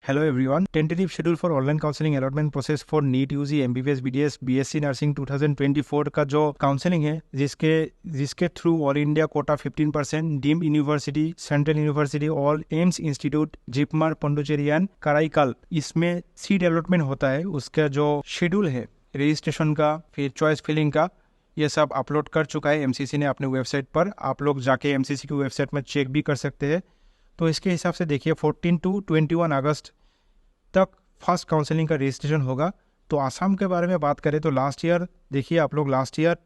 Hello everyone. Tentative schedule for online counseling allotment process for NEET UG MBBS BDS BSc nursing 2024 का जो counselling है जिसके through all India quota 15% deemed university, central university, all AIIMS institute, JIPMER, Pondicherry and Karaikal इसमें seat allotment होता है। उसका जो schedule है रजिस्ट्रेशन का, फिर चॉइस फिलिंग का, ये सब अपलोड कर चुका है एमसीसी ने अपने वेबसाइट पर। आप लोग जाके एमसीसी की वेबसाइट में चेक भी कर सकते हैं। तो इसके हिसाब से देखिए 14 to 21 अगस्त तक फर्स्ट काउंसलिंग का रजिस्ट्रेशन होगा। तो आसाम के बारे में बात करें तो लास्ट ईयर देखिए आप लोग, लास्ट ईयर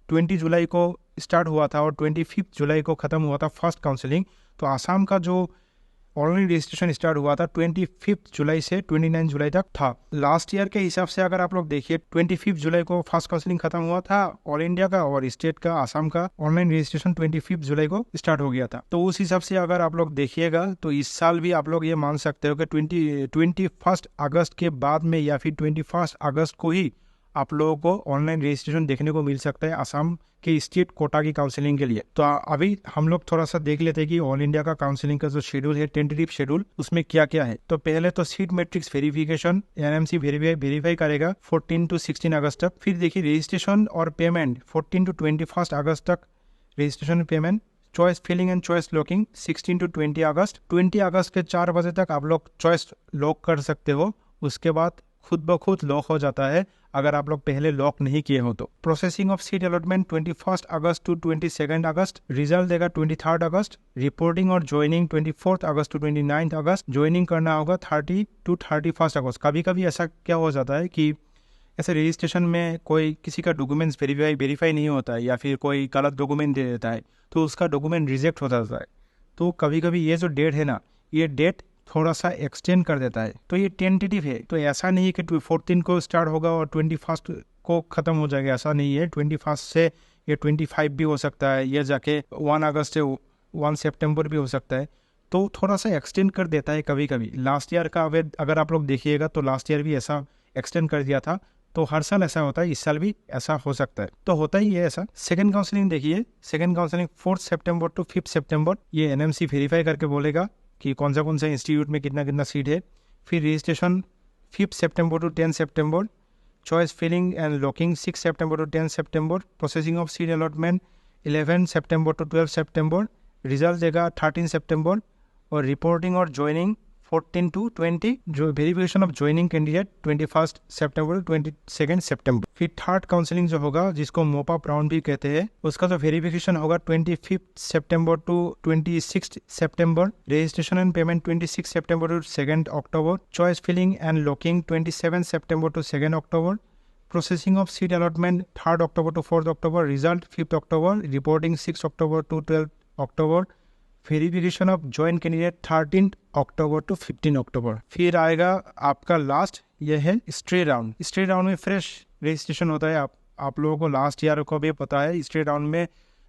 20 जुलाई को स्टार्ट हुआ था और 25 जुलाई को ख़त्म हुआ था फर्स्ट काउंसलिंग। तो आसाम का जो ऑनलाइन रजिस्ट्रेशन स्टार्ट हुआ था 25 जुलाई से 29 जुलाई तक था। लास्ट ईयर के हिसाब से अगर आप लोग देखिए 25 जुलाई को फर्स्ट काउंसलिंग खत्म हुआ था ऑल इंडिया का, और स्टेट का आसाम का ऑनलाइन रजिस्ट्रेशन 25 जुलाई को स्टार्ट हो गया था। तो उस हिसाब से अगर आप लोग देखिएगा तो इस साल भी आप लोग ये मान सकते हो कि 21 अगस्त के बाद में या फिर 21 अगस्त को ही आप लोगों को ऑनलाइन रजिस्ट्रेशन देखने को मिल सकता है आसाम के स्टेट कोटा की काउंसलिंग के लिए। तो अभी हम लोग थोड़ा सा देख लेते हैं कि ऑल इंडिया का काउंसलिंग का जो शेड्यूल है, टेंटेटिव शेड्यूल, उसमें क्या क्या है। तो पहले तो seat matrix verification NMC verify करेगा 14 to 16 अगस्त तक। फिर देखिए रजिस्ट्रेशन और पेमेंट 14 to 21 अगस्त तक registration payment. Choice filling and choice locking 16 to 20 अगस्त। 20 अगस्त के 4 बजे तक आप लोग चॉइस लॉक कर सकते हो। उसके बाद खुद ब खुद लॉक हो जाता है अगर आप लोग पहले लॉक नहीं किए हो तो। प्रोसेसिंग ऑफ सीट अलॉटमेंट 21 अगस्त टू 22 अगस्त। रिजल्ट देगा 23 अगस्त। रिपोर्टिंग और ज्वाइनिंग 24 अगस्त टू 29 अगस्त। ज्वाइनिंग करना होगा 30 to 31 अगस्त। कभी कभी ऐसा क्या हो जाता है कि ऐसे रजिस्ट्रेशन में कोई किसी का डॉक्यूमेंट्स वेरीफाई नहीं होता है या फिर कोई गलत डॉक्यूमेंट दे देता है तो उसका डॉक्यूमेंट रिजेक्ट हो जाता है। तो कभी कभी ये जो डेट है ना, ये डेट थोड़ा सा एक्सटेंड कर देता है। तो ये टेंटेटिव है, तो ऐसा नहीं है कि 14 को स्टार्ट होगा और 21 को ख़त्म हो जाएगा, ऐसा नहीं है। 21 से ये 25 भी हो सकता है, ये जाके 1 अगस्त से 1 सितंबर भी हो सकता है। तो थोड़ा सा एक्सटेंड कर देता है कभी कभी। लास्ट ईयर का अगर आप लोग देखिएगा तो लास्ट ईयर भी ऐसा एक्सटेंड कर दिया था। तो हर साल ऐसा होता है, इस साल भी ऐसा हो सकता है। तो होता ही है ऐसा। सेकंड काउंसलिंग देखिए, सेकंड काउंसलिंग 4 सितंबर टू 5 सितंबर। ये एनएमसी वेरीफाई करके बोलेगा कि कौन सा इंस्टीट्यूट में कितना सीट है। फिर रजिस्ट्रेशन 5 सितंबर टू 10 सितंबर। चॉइस फिलिंग एंड लॉकिंग 6 सितंबर टू 10 सितंबर। प्रोसेसिंग ऑफ सीट अलॉटमेंट 11 सितंबर टू 12 सितंबर। रिजल्ट देगा 13 सितंबर। और रिपोर्टिंग और ज्वाइनिंग 14 to 20। जो वेरिफिकेशन ऑफ ज्वाइनिंग कैंडिडेट 21 सितंबर टू 22 सितंबर। फिर थर्ड काउंसलिंग जो होगा, जिसको मोपा राउंड भी कहते हैं, उसका जो वेरिफिकेशन होगा 25 सितंबर टू 26 सितंबर। रजिस्ट्रेशन एंड पेमेंट 26 सितंबर टू 2 अक्टूबर। चॉइस फिलिंग एंड लॉकिंग 27 सितंबर टू 2 अक्टूबर। प्रोसेसिंग ऑफ सीट अलॉटमेंट 3 अक्टूबर टू 4 अक्टूबर। रिजल्ट 5 अक्टूबर। रिपोर्टिंग 6 अक्टूबर टू 12 अक्टूबर। वेरिफिकेशन ऑफ ज्वाइन कैंडिडेट 13 अक्टूबर टू 15 अक्टूबर। फिर आएगा आपका लास्ट, यह है स्ट्रे राउंड। स्ट्रे राउंड में फ्रेश रजिस्ट्रेशन होता है। आप लोगों को लास्ट ईयर को भी पता है, स्ट्रे राउंड में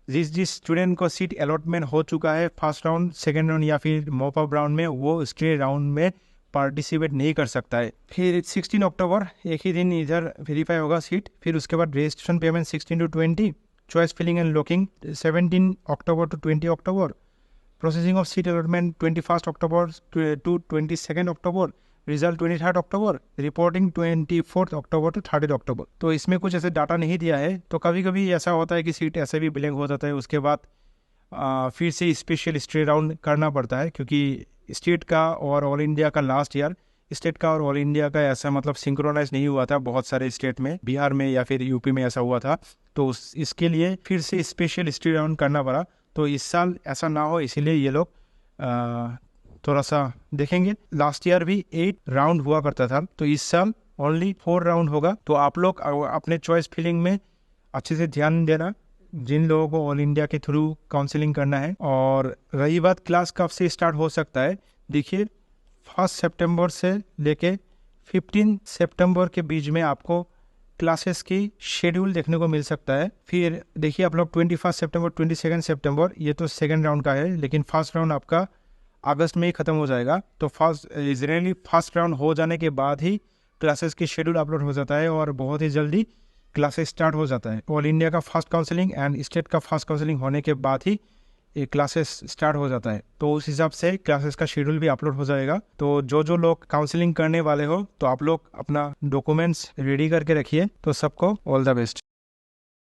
जिस स्टूडेंट को सीट अलॉटमेंट हो चुका है फर्स्ट राउंड, सेकेंड राउंड या फिर मॉप अप राउंड में, वो स्ट्रे राउंड में पार्टिसिपेट नहीं कर सकता है। फिर 16 अक्टूबर एक ही दिन इधर वेरीफाई होगा सीट। फिर उसके बाद registration payment 16 to 20। Choice filling and locking 17 अक्टूबर टू 20 अक्टूबर। प्रोसेसिंग ऑफ सीट अलॉटमेंट 21 अक्टूबर टू 22 अक्टूबर। रिजल्ट 23 अक्टूबर। रिपोर्टिंग 24 अक्टूबर टू 30 अक्टूबर। तो इसमें कुछ ऐसे डाटा नहीं दिया है। तो कभी कभी ऐसा होता है कि सीट ऐसे भी ब्लैंक हो जाता है। उसके बाद फिर से स्पेशल स्ट्रे राउंड करना पड़ता है, क्योंकि स्टेट का और ऑल इंडिया का लास्ट ईयर स्टेट का और ऑल इंडिया का ऐसा मतलब सिंक्रोनाइज नहीं हुआ था। बहुत सारे स्टेट में, बिहार में या फिर यूपी में ऐसा हुआ था। तो इसके लिए फिर से स्पेशल स्ट्रे राउंड करना पड़ा। तो इस साल ऐसा ना हो, इसीलिए ये लोग थोड़ा सा देखेंगे। लास्ट ईयर भी 8 राउंड हुआ करता था, तो इस साल ओनली 4 राउंड होगा। तो आप लोग अपने चॉइस फिलिंग में अच्छे से ध्यान देना, जिन लोगों को ऑल इंडिया के थ्रू काउंसलिंग करना है। और रही बात क्लास कब से स्टार्ट हो सकता है, देखिए 1 सितंबर से लेके 15 सितंबर के बीच में आपको क्लासेस की शेड्यूल देखने को मिल सकता है। फिर देखिए आप लोग 21 सितंबर 22 सितंबर, ये तो सेकंड राउंड का है, लेकिन फर्स्ट राउंड आपका अगस्त में ही ख़त्म हो जाएगा। तो जनरली फर्स्ट राउंड हो जाने के बाद ही क्लासेस की शेड्यूल अपलोड हो जाता है और बहुत ही जल्दी क्लासेस स्टार्ट हो जाता है। ऑल इंडिया का फर्स्ट काउंसलिंग एंड स्टेट का फर्स्ट काउंसलिंग होने के बाद ही ये क्लासेस स्टार्ट हो जाता है, तो उस हिसाब से क्लासेस का शेड्यूल भी अपलोड हो जाएगा। तो जो लोग काउंसलिंग करने वाले हो तो आप लोग अपना डॉक्यूमेंट्स रेडी करके रखिए। तो सबको ऑल द बेस्ट।